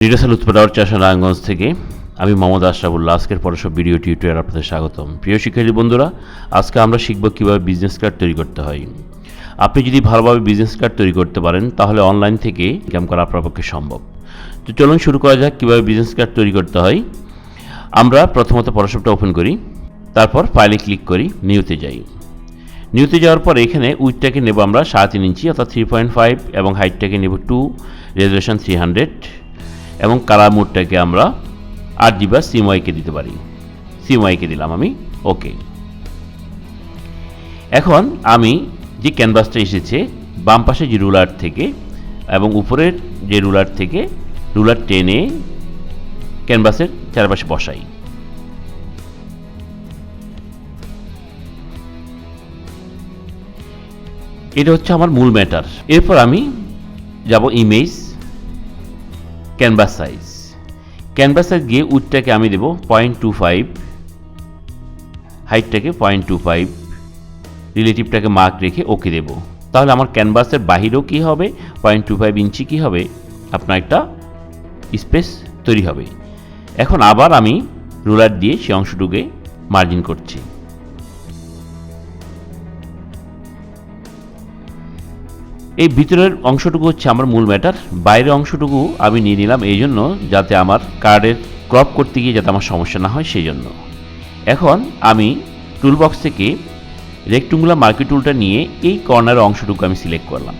ডিটেসাল উৎপাদক চাষা নারায়ণগঞ্জ থেকে আমি মোহাম্মদ আশরাফুল্লাহ। আজকের পড়াশোনা ভিডিও টিউটোরিয়াল আপনাদের স্বাগতম। প্রিয় শিক্ষার্থী বন্ধুরা, আজকে আমরা শিখব কীভাবে বিজনেস কার্ড তৈরি করতে হয়। আপনি যদি ভালোভাবে বিজনেস কার্ড তৈরি করতে পারেন তাহলে অনলাইন থেকে ইনকাম করা আপনার পক্ষে সম্ভব। তো চলুন শুরু করা যাক কীভাবে বিজনেস কার্ড তৈরি করতে হয়। আমরা প্রথমত পড়াশোনাটা ওপেন করি, তারপর ফাইলে ক্লিক করি, নিউতে যাই। নিউতে যাওয়ার পর এখানে উইডটাকে নেব আমরা 3.5 ইঞ্চি অর্থাৎ 3.5 এবং হাইটটাকে নেব 2, রেজুলেশন 300 এবং কালার মোডটাকে আমরা RGB বা CMYK দিতে পারি। CMYK দিলাম আমি, ওকে। এখন আমি যে ক্যানভাসটা এসেছে বাম পাশে যে রুলার থেকে এবং উপরের যে রুলার থেকে রুলার টেনে ক্যানভাসের চারপাশে বসাই। এটা হচ্ছে আমার মূল ম্যাটার। এরপর আমি যাব image, canvas size. Canvas size গিয়ে উইডটাকে আমি দেব 0.25, হাইটটাকে 0.25, রিলেটিভটাকে মার্ক রেখে ওকে দেব। তাহলে আমার ক্যানভাসের বাহিরেও কী হবে, 0.25 ইঞ্চি কী হবে, আপনার একটা স্পেস তৈরি হবে। এখন আবার আমি রুলার দিয়ে সেই অংশটুকে মার্জিন করছি। এই ভিতরের অংশটুকু হচ্ছে আমার মূল ম্যাটার। বাইরের অংশটুকু আমি নিয়ে নিলাম এই জন্য যাতে আমার কার্ডের ক্রপ করতে গিয়ে যাতে আমার সমস্যা না হয় সেই জন্য। এখন আমি টুলবক্স থেকে রেক্ট্যাঙ্গুলার মার্কি টুলটা নিয়ে এই কর্নারের অংশটুকু আমি সিলেক্ট করলাম।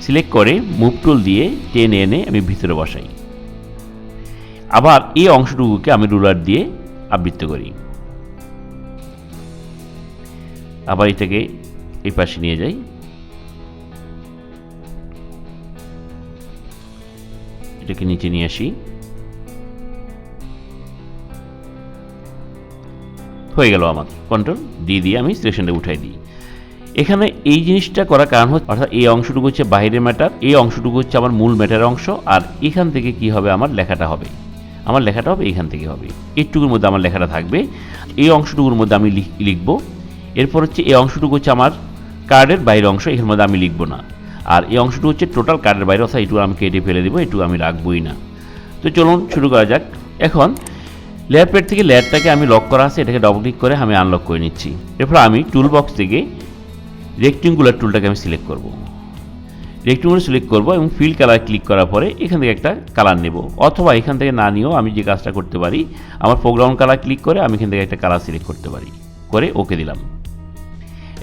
সিলেক্ট করে মুভ টুল দিয়ে টেনে এনে আমি ভিতরে বসাই। আবার এই অংশটুকুকে আমি রুলার দিয়ে আবৃত করি। আবার এটাকে এই পাশে নিয়ে যাই। এটাকে নিচে নিয়ে আসি। হয়ে গেল আমার। কন্ট্রোল ডি দিয়ে আমি সিলেকশনটা উঠাই দিই। এখানে এই জিনিসটা করার কারণ হচ্ছে, অর্থাৎ এই অংশটুকু হচ্ছে বাইরের ম্যাটার, এই অংশটুকু হচ্ছে আমার মূল ম্যাটারের অংশ, আর এখান থেকে কি হবে, আমার লেখাটা হবে এখান থেকে হবে। এইটুকুর মধ্যে আমার লেখাটা থাকবে, এই অংশটুকুর মধ্যে আমি লিখব। এরপর হচ্ছে এই অংশটুকু হচ্ছে আমার কার্ডের বাইরের অংশ, এখানের মধ্যে আমি লিখব না। আর এই অংশটুকু হচ্ছে টোটাল কার্ডের বাইরে, অর্থাৎ এইটুকু আমি কেটে ফেলে দেবো, এইটুকু আমি রাখবই না। তো চলুন শুরু করা যাক। এখন লেয়ার প্যাড থেকে লেয়ারটাকে আমি লক করা আছে, এটাকে ডবল ক্লিক করে আমি আনলক করে নিচ্ছি। এরপর আমি টুল বক্স থেকে রেক্ট্যাঙ্গুলার টুলটাকে আমি সিলেক্ট করব। রেক্ট্যাঙ্গুলার সিলেক্ট করব এবং ফিল কালার ক্লিক করার পরে এখান থেকে একটা কালার নেব, অথবা এখান থেকে না নিয়েও আমি যে কাজটা করতে পারি, আমার ফোরগ্রাউন্ড কালার ক্লিক করে আমি এখান থেকে একটা কালার সিলেক্ট করতে পারি, করে ওকে দিলাম।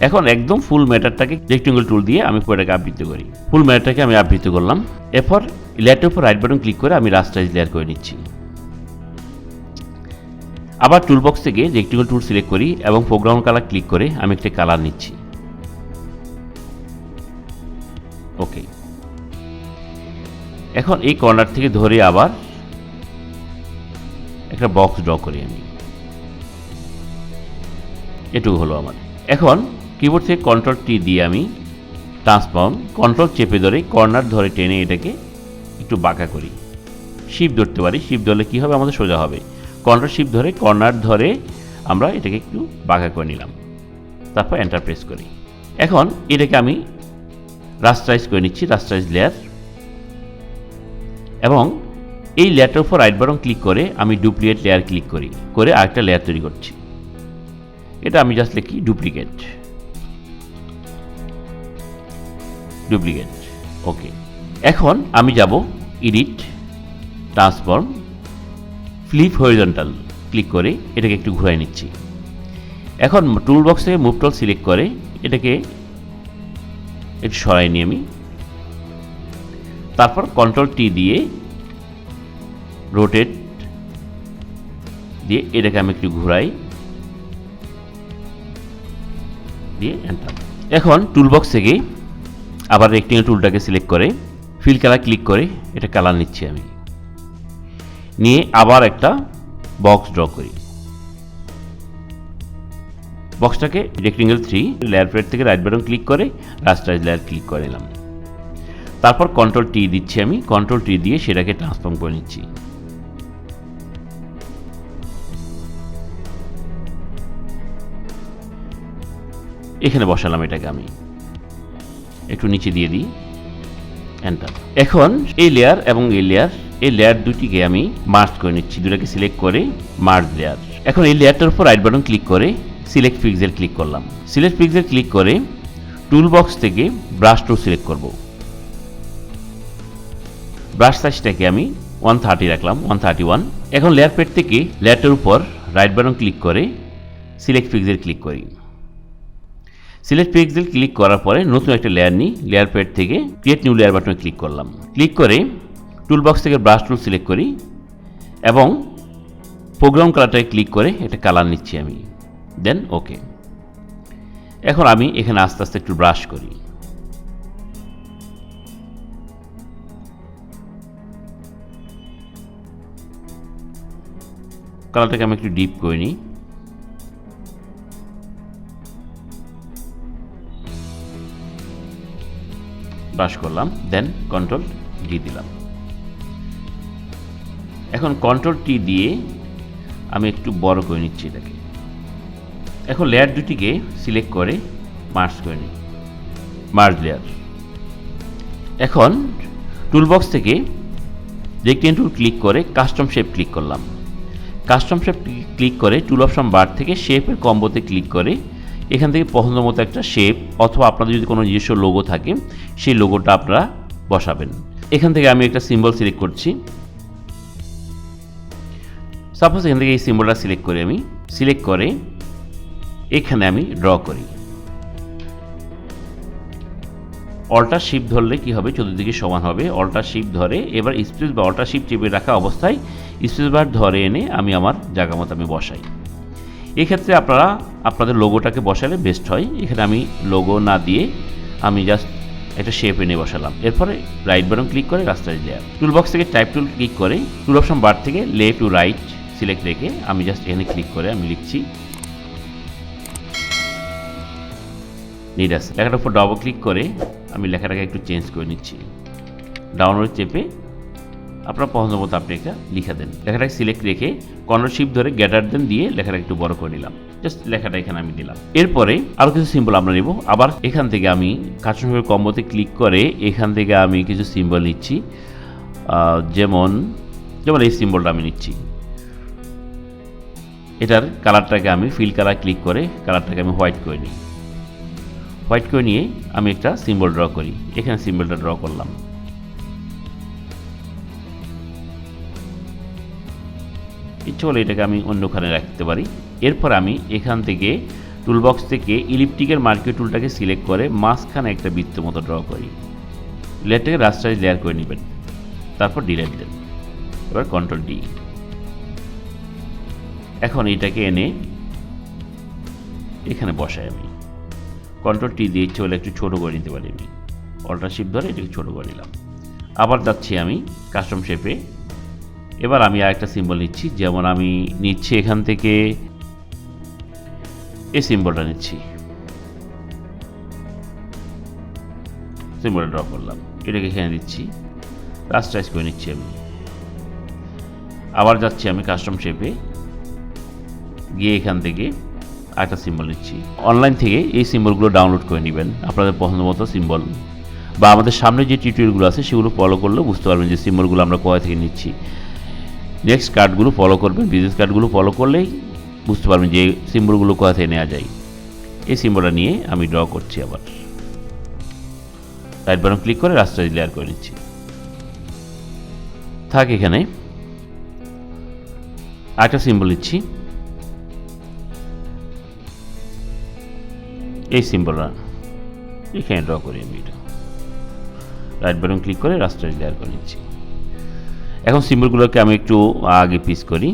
এখন একদম ফুল ম্যাটারটাকে রেক্ট্যাঙ্গল টুল দিয়ে আমি পুরোটাকে আবৃত করি। ফুল ম্যাটারটাকে আমি আবৃত করলাম। এরপর লেয়ারটার উপর রাইট বাটন ক্লিক করে আমি রাস্টারাইজ লেয়ার করে নিচ্ছি। আবার টুলবক্স থেকে রেক্ট্যাঙ্গল টুল সিলেক্ট করি এবং ফোরগ্রাউন্ড কালার ক্লিক করে আমি একটা কালার নিচ্ছি, ওকে। এখন এই কর্নার থেকে ধরে আবার একটা বক্স ড্র করি আমি, এটুকু হলো আমার। এখন কিবোর্ড থেকে কন্ট্রোল টি দিয়ে আমি ট্রান্সফর্ম, কন্ট্রোল চেপে ধরে কর্নার ধরে টেনে এটাকে একটু বাঁকা করি। শিফট ধরতে পারি, শিফট ধরলে কী হবে, আমাদের সোজা হবে। কন্ট্রোল শিফট ধরে কর্নার ধরে আমরা এটাকে একটু বাঁকা করে নিলাম, তারপর এন্টার প্রেস করি। এখন এটাকে আমি রাস্টারাইজ করে নিচ্ছি, রাস্টারাইজ লেয়ার। এবং এই লেয়ারটার উপর রাইট বাটন ক্লিক করে আমি ডুপ্লিকেট লেয়ার ক্লিক করি, করে আরেকটা লেয়ার তৈরি করছি। এটা আমি জাস্ট লিখি ডুপ্লিকেট, ওকে। এখন আমি যাব edit, transform, flip horizontal click করে এটাকে একটু ঘুরাই নিচ্ছি। এখন টুল বক্স থেকে মুভ টুল সিলেক্ট করে এটাকে একটু সরাই নিই আমি। তারপর কন্ট্রোল টি দিয়ে রোটেট দিয়ে এটাকে আমি একটু ঘুরাই, দিয়ে এন্টার। এখন টুলবক্স থেকে আবার রেক্ট্যাঙ্গল টুলটাকে সিলেক্ট করে ফিল কালার ক্লিক করে এটা কালার নিচ্ছি আমি, নিয়ে আবার একটা বক্স ড্র করি। বক্সটাকে রেক্ট্যাঙ্গল 3 লেয়ার প্যাড থেকে রাইট বাটন ক্লিক করে রাস্টারাইজ লেয়ার ক্লিক করে নিলাম। তারপর কন্ট্রোল টি দিচ্ছি আমি, কন্ট্রোল টি দিয়ে সেটাকে ট্রান্সফর্ম করে নিচ্ছি। এখানে বসালাম এটাকে আমি, একটু নিচে দিয়ে দিই, এন্টার। এখন এই লেয়ার এবং এই লেয়ার এই লেয়ার দুটিকে আমি মার্জ করে নিচ্ছি, দুটাকে সিলেক্ট করে মার্জ লেয়ার। এখন এই লেয়ারটার উপর রাইট বাটন ক্লিক করে সিলেক্ট পিক্সেল ক্লিক করলাম। সিলেক্ট পিক্সেল ক্লিক করে টুল বক্স থেকে ব্রাশ টুল সিলেক্ট করব। ব্রাশ সাইজটাকে আমি 130 রাখলাম, 131। এখন লেয়ার প্যাড থেকে লেয়ারটার উপর রাইট বাটন ক্লিক করে সিলেক্ট পিক্সেল ক্লিক করি। সিলেক্ট পিক্সেল ক্লিক করার পরে নতুন একটা লেয়ার নিই, লেয়ার প্যাড থেকে ক্রিয়েট নিউ লেয়ার বাটনে ক্লিক করলাম। ক্লিক করে টুল বক্স থেকে ব্রাশ টুল সিলেক্ট করি এবং প্রোগ্রাম কালারটাকে ক্লিক করে একটা কালার নিচ্ছি আমি, দেন ওকে। এখন আমি এখানে আস্তে আস্তে একটু ব্রাশ করি। কালারটাকে আমি একটু ডিপ করে নিই। ব্রাশ করলাম, দেন কন্ট্রোল ডি দিলাম। এখন কন্ট্রোল টি দিয়ে আমি একটু বড় করে নিচ্ছি এটাকে। এখন লেয়ার দুটিকে সিলেক্ট করে মার্জ করে নিই, মার্জ লেয়ার। এখন টুলবক্স থেকে রেক্টেঙ্গল টুল ক্লিক করে কাস্টম শেপ ক্লিক করলাম। কাস্টম শেপ ক্লিক করে টুল অপশন বার থেকে শেপের কম্বোতে ক্লিক করে এখান থেকে পছন্দ মতো একটা শেপ অথবা আপনাদের যদি কোনো নিজস্ব লোগো থাকে সেই লোগোটা আপনারা বসাবেন। এখান থেকে আমি একটা সিম্বল সিলেক্ট করছি। সাপোজ এখান থেকে এই সিম্বলটা সিলেক্ট করে আমি সিলেক্ট করে এখানে আমি ড্র করি। অল্টার শিফট ধরলে কি হবে, চতুর্দিকে সমান হবে। অল্টার শিফট ধরে এবার স্পেস বা অল্টার শিফট চেপে রাখা অবস্থায় স্পেস বার ধরে এনে আমি আমার জায়গা মতো আমি বসাই। এক্ষেত্রে আপনারা আপনাদের লোগোটাকে বসালে বেস্ট হয়। এখানে আমি লোগো না দিয়ে আমি জাস্ট একটা শেপ এনে বসালাম। এরপরে রাইট বাটন ক্লিক করে রাস্টার লেয়ার। টুলবক্স থেকে টাইপ টুল ক্লিক করে টুল অপশন বার থেকে লেফট টু রাইট সিলেক্ট রেখে আমি জাস্ট এখানে ক্লিক করে আমি লিখছি নিডাস। লেখাটার উপর ডাবল ক্লিক করে আমি লেখাটাকে একটু চেঞ্জ করে নিচ্ছি। ডাউনলোড চেপে আপনার পছন্দ মতো আপনি এটা লিখে দেন। লেখাটাকে সিলেক্ট রেখে কন্ট্রোল শিফট ধরে গ্রেটার দেন দিয়ে লেখাটা একটু বড় করে নিলাম। জাস্ট লেখাটা এখানে আমি দিলাম। এরপরে আরও কিছু সিম্বল আমরা নেব। আবার এখান থেকে আমি কাস্টম শেপের কম্বোতে ক্লিক করে এখান থেকে আমি কিছু সিম্বল নিচ্ছি। যেমন এই সিম্বলটা আমি নিচ্ছি। এটার কালারটাকে আমি ফিল কালার ক্লিক করে কালারটাকে আমি হোয়াইট করে নিই। হোয়াইট করে নিয়ে আমি একটা সিম্বল ড্র করি। এখানে সিম্বলটা ড্র করলাম। ইচ্ছে হলে এটাকে আমি অন্যখানে রাখতে পারি। এরপর আমি এখান থেকে টুলবক্স থেকে ইলিপ্টিকের মার্কিং টুলটাকে সিলেক্ট করে মাঝখানে একটা বৃত্ত মতো ড্র করি। লেয়ারটাকে রাস্টারাইজ লেয়ার করে নেবেন, তারপর ডিলিট দেন। এবার কন্ট্রোল ডি। এখন এটাকে এনে এখানে বসাই আমি। কন্ট্রোল টি দিয়ে ইচ্ছে হলে একটু ছোটো করে নিতে পারি আমি। অল্টার শিফট ধরে এটাকে ছোটো করে নিলাম। আবার যাচ্ছি আমি কাস্টম শেপে। এবার আমি আরেকটা সিম্বল নিচ্ছি। যেমন আমি নিচ্ছি এখান থেকে এই সিম্বলটা নিচ্ছি, সিম্বলটা ড্র করলাম। এটাকে এখানে দিচ্ছি, রাস্টারাইজ করে নিচ্ছি আমি। আবার যাচ্ছি আমি কাস্টম শেপে গিয়ে এখান থেকে আরেকটা সিম্বল নিচ্ছি। অনলাইন থেকে এই সিম্বলগুলো ডাউনলোড করে নেবেন, আপনাদের পছন্দ মতো সিম্বল বা আমাদের সামনে যে টিউটোরিয়ালগুলো আছে সেগুলো ফলো করলে বুঝতে পারবেন যে সিম্বলগুলো আমরা কোথা থেকে নিচ্ছি। নেক্সট কার্ডগুলো ফলো করবেন, বিজনেস কার্ডগুলো ফলো করলেই বুঝতে পারবেন যে সিম্বলগুলো কোথা থেকে নেওয়া যায়। এই সিম্বলটা নিয়ে আমি ড্র করছি। আবার রাইট বাটন ক্লিক করে রাস্টারাইজ লেয়ার করে নিচ্ছি। থাক এখানে আরেকটা সিম্বল নিচ্ছি। এই সিম্বলটা এখানে ড্র করি আমি। এটা রাইট বাটন ক্লিক করে রাস্টারাইজ লেয়ার করে নিচ্ছি। এখন সিম্বলগুলোকে আমি একটু আগে পিস করি।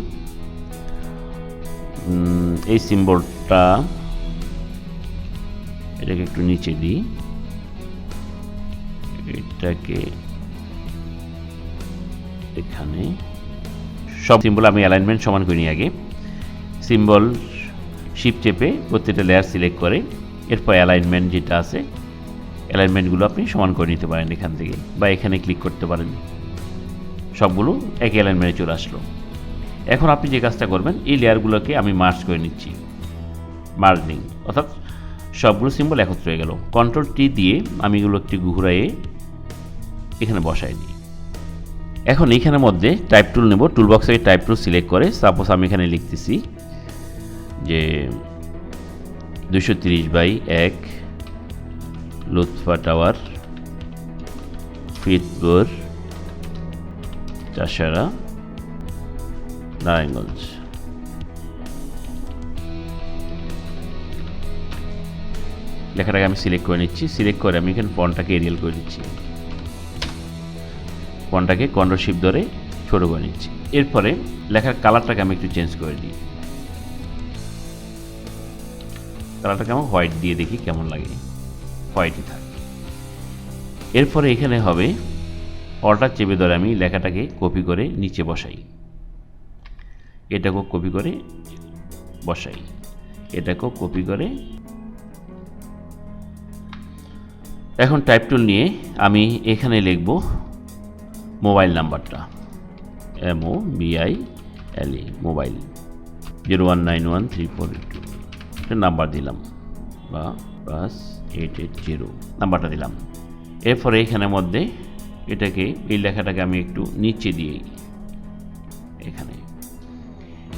এই সিম্বলটা এটাকে একটু নিচে দিই, এটাকে এখানে সব সিম্বল আমি অ্যালাইনমেন্ট সমান করে নিই। আগে সিম্বল শিফট চেপে প্রত্যেকটা লেয়ার সিলেক্ট করে এরপর অ্যালাইনমেন্ট যেটা আছে অ্যালাইনমেন্টগুলো আপনি সমান করে নিতে পারেন এখান থেকে, বা এখানে ক্লিক করতে পারেন। সবগুলো একই অ্যালাইনমেন্টে চলে আসলো। এখন আপনি যে কাজটা করবেন এই লেয়ারগুলোকে আমি মার্জ করে নিচ্ছি, মার্জিং, অর্থাৎ সবগুলো সিম্বল একত্র হয়ে গেল। কন্ট্রোল টি দিয়ে আমি এগুলো একটু ঘুরাইয়ে এখানে বসাই দিই। এখন এইখানের মধ্যে টাইপ টুল নেব, টুল বক্স থেকে টাইপ টুল সিলেক্ট করে সাপোজ আমি এখানে লিখতেছি যে 230/1 লুৎফা টাওয়ার, ফরিদপুর, চাষারা, নারায়ণগঞ্জ। লেখাটাকে আমি সিলেক্ট করে নিচ্ছি। সিলেক্ট করে আমি এখানে ফন্টটাকে এরিয়াল করে দিচ্ছি, ফন্টটাকে কন্ট্রোল শিফট ধরে ছোট করে নিচ্ছি। এরপরে লেখার কালারটাকে আমি একটু চেঞ্জ করে দিই, কালারটাকে আমি হোয়াইট দিয়ে দেখি কেমন লাগে, হোয়াইটই থাকে। এরপরে এখানে হবে অল্টার চেপে ধরে আমি লেখাটাকে কপি করে নিচে বসাই, এটাকেও কপি করে বসাই, এটাকেও কপি করে। এখন টাইপ টুল নিয়ে আমি এখানে লিখব মোবাইল নাম্বারটা, MOBILE, মোবাইল 0191342, একটা নাম্বার দিলাম বা +880 নাম্বারটা দিলাম। এরপরে এখানের মধ্যে এটাকে এই লেখাটাকে আমি একটু নিচে দিই এখানে।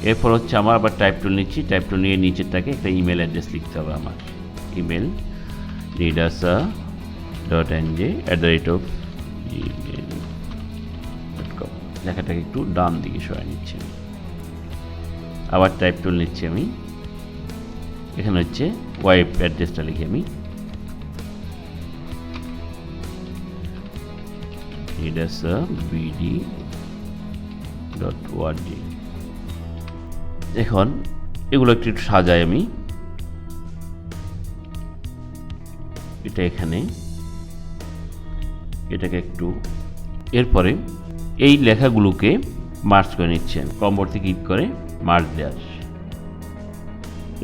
এরপর হচ্ছে আমার আবার টাইপ টুল নিচ্ছি, টাইপ টুল নিয়ে নিচেরটাকে একটা ইমেল অ্যাড্রেস লিখতে হবে আমার, ইমেল nidasa.nj@gmail.com। লেখাটাকে একটু ডান দিকে সরাই নিচ্ছি। আবার টাইপ টুল নিচ্ছি আমি, এখানে হচ্ছে ওয়েব অ্যাড্রেসটা লিখি আমি nidasa.bd.org। এখন এগুলো একটু সাজাই আমি, এটা এখানে, এটাকে একটু। এরপরে এই লেখাগুলোকে মার্জ করে নিচ্ছেন, কম্বোর্ডে ক্লিক করে মার্জ লেয়ার,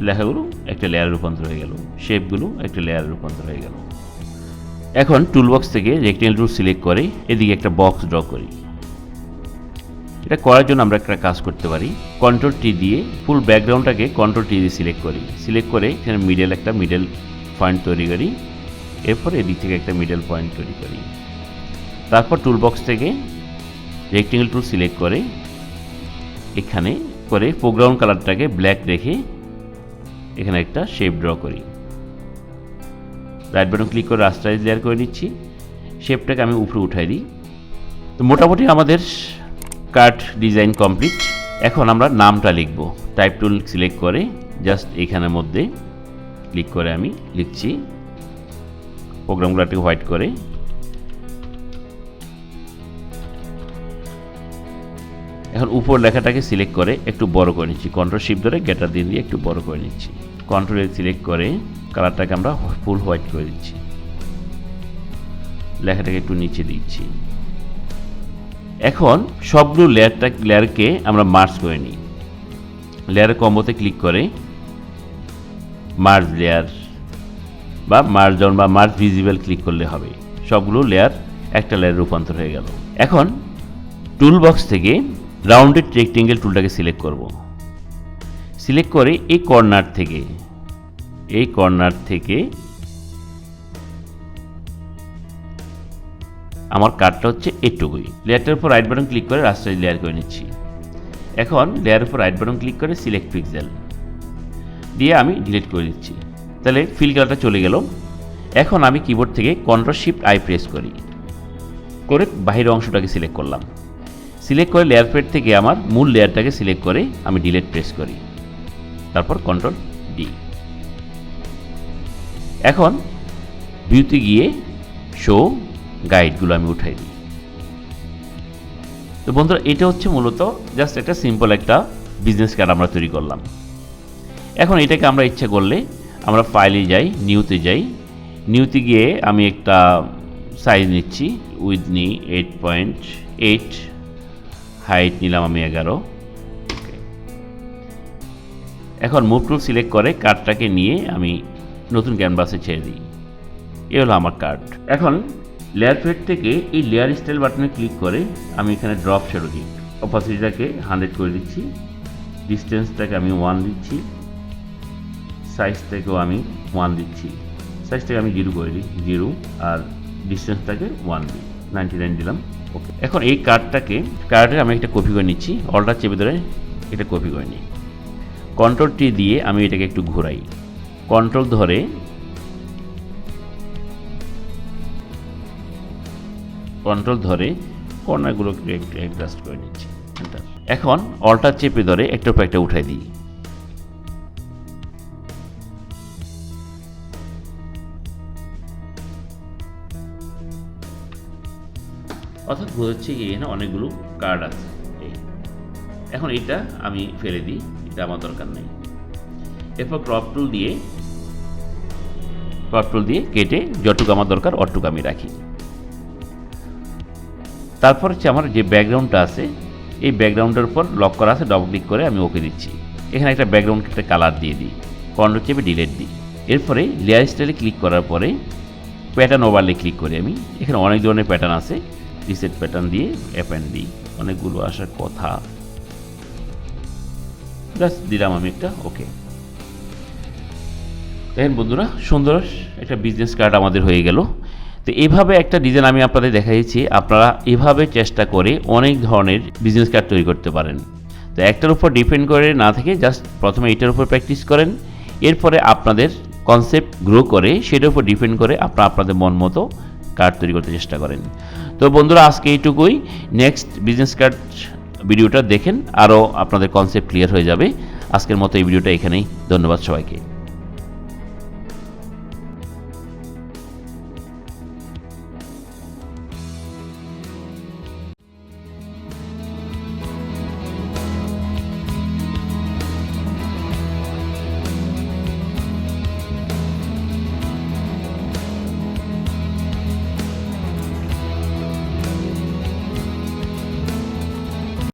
লেখাগুলো একটা লেয়ারে রূপান্তর হয়ে গেল, শেপগুলো একটা লেয়ারে রূপান্তর হয়ে গেল। এখন টুলবক্স থেকে রেক্টেঙ্গেল টুল সিলেক্ট করে এদিকে একটা বক্স ড্র করি। এটা করার জন্য আমরা একটা কাজ করতে পারি, কন্ট্রোল টি দিয়ে ফুল ব্যাকগ্রাউন্ডটাকে কন্ট্রোল টি দিয়ে সিলেক্ট করি, সিলেক্ট করে এখানে একটা মিডল পয়েন্ট তৈরি করি। এরপর এদিক থেকে একটা মিডল পয়েন্ট তৈরি করি। তারপর টুলবক্স থেকে রেক্টেঙ্গেল টুল সিলেক্ট করে এখানে করে ফোরগ্রাউন্ড কালারটাকে ব্ল্যাক রেখে এখানে একটা শেপ ড্র করি। রাইট বাটন ক্লিক করে রাস্টারাইজ লেয়ার করে নিচ্ছি, শেপটাকে আমি উপরে উঠাই দিই। তো মোটামুটি আমাদের কার্ড ডিজাইন কমপ্লিট। এখন আমরা নামটা লিখব, টাইপ টুল সিলেক্ট করে জাস্ট এখানের মধ্যে ক্লিক করে আমি লিখছি, প্রোগ্রামগুলোকে হোয়াইট করে। এখন উপর লেখাটাকে সিলেক্ট করে একটু বড় করে নিচ্ছি, কন্ট্রোল শিফট ধরে গেটার দিয়ে একটু বড় করে নিচ্ছি। কন্ট্রোল সিলেক্ট করে কালারটাকে আমরা ফুল হোয়াইট করে দিচ্ছি, লেখাটাকে একটু নিচে দিচ্ছি। এখন সবগুলো লেয়ারকে আমরা মার্জ করে নিই, লেয়ারের কম্বোতে ক্লিক করে মার্জ লেয়ার বা মার্জ ডাউন বা মার্জ ভিজিবল ক্লিক করলে হবে, সবগুলো লেয়ার একটা লেয়ার রূপান্তর হয়ে গেল। এখন টুল বক্স থেকে রাউন্ডেড রেক্টেঙ্গেল টুলটাকে সিলেক্ট করব, সিলেক্ট করে এই কর্নার থেকে আমার কার্ডটা হচ্ছে এটুকুই। লেয়ারটার উপর রাইট বাটন ক্লিক করে রাস্টারাইজ লেয়ার করে নিচ্ছি। এখন লেয়ারের উপর রাইট বাটন ক্লিক করে সিলেক্ট পিক্সেল দিয়ে আমি ডিলিট করে দিচ্ছি, তাহলে ফিল কালারটা চলে গেল। এখন আমি কিবোর্ড থেকে কন্ট্রোল শিফট আই প্রেস করি, করে বাহিরের অংশটাকে সিলেক্ট করলাম। সিলেক্ট করে লেয়ার প্যাড থেকে আমার মূল লেয়ারটাকে সিলেক্ট করে আমি ডিলিট প্রেস করি, তারপর কন্ট্রোল ডি। এখন ভিউতে গিয়ে শো গাইডগুলো আমি উঠাই দিই। তো বন্ধুরা, এটা হচ্ছে মূলত জাস্ট একটা সিম্পল একটা বিজনেস কার্ড আমরা তৈরি করলাম। এখন এটাকে আমরা ইচ্ছা করলে আমরা ফাইলে যাই, নিউতে গিয়ে আমি একটা সাইজ নিচ্ছি, উইথ নি 8.8, হাইট নিলাম আমি 11। এখন মুভ টুল সিলেক্ট করে কার্ডটাকে নিয়ে আমি নতুন ক্যানভাসে ছেড়ে দিই। এ হলো আমার কার্ড। এখন লেয়ার প্যাড থেকে এই লেয়ার স্টাইল বাটনে ক্লিক করে আমি এখানে ড্রপ শ্যাডো দিই, অপাসিটিটাকে 100 করে দিচ্ছি, ডিস্টেন্সটাকে আমি 1 দিচ্ছি, সাইজটাকেও আমি 1 দিচ্ছি, সাইজটাকে আমি 0 করে দিই, 0, আর ডিস্টেন্সটাকে 1 দিই। 99 দিলাম, ওকে। এখন এই কার্ডের আমি একটা কপি করে নিচ্ছি, অল্টার চেপে ধরে এটা কপি করে নিই। কন্ট্রোল টি দিয়ে আমি এটাকে একটু ঘোরাই, কন্ট্রোল ধরে কর্নারগুলোকে একটু অ্যাডজাস্ট করে নিচ্ছি। এখন অল্টার চেপে ধরে একটার পর একটা উঠাই দিই। অর্থাৎ বোঝাচ্ছে কি এখানে অনেকগুলো কার্ড আছে। এখন এটা আমি ফেলে দিই, এটা আমার দরকার নেই। এরপর ক্রপ টুল দিয়ে কেটে যতটুকু আমার দরকার অতটুকু আমি রাখি। তারপর হচ্ছে আমার যে ব্যাকগ্রাউন্ডটা আছে, এই ব্যাকগ্রাউন্ডের উপর লক করা আছে, ডবল ক্লিক করে আমি ওকে দিচ্ছি। এখানে একটা ব্যাকগ্রাউন্ডকে একটা কালার দিয়ে দিই, কন্ট্রোল চেপে ডিলিট দিই। এরপরে লেয়ার স্টাইলে ক্লিক করার পরে প্যাটার্ন ওভারলে ক্লিক করি আমি। এখানে অনেক ধরনের প্যাটার্ন আছে, রিসেট প্যাটার্ন দিয়ে অ্যাপেন্ড দিই, অনেকগুলো আসার কথা, জাস্ট দিলাম আমি একটা, ওকে। দেখেন বন্ধুরা, সুন্দর একটা বিজনেস কার্ড আমাদের হয়ে গেল। তো এইভাবে একটা ডিজাইন আমি আপনাদের দেখাইছি, আপনারা এভাবে চেষ্টা করে অনেক ধরনের বিজনেস কার্ড তৈরি করতে পারেন। তো একটার উপর ডিপেন্ড করে না থেকে জাস্ট প্রথমে এটার উপর প্র্যাকটিস করেন, এরপরে আপনাদের কনসেপ্ট গ্রো করে সেটার উপর ডিপেন্ড করে আপনাদের মন মতো কার্ড তৈরি করতে চেষ্টা করেন। তো বন্ধুরা, আজকে এইটুকুই। নেক্সট বিজনেস কার্ড ভিডিওটা দেখেন, আরও আপনাদের কনসেপ্ট ক্লিয়ার হয়ে যাবে। আজকের মতো এই ভিডিওটা এখানেই। ধন্যবাদ সবাইকে।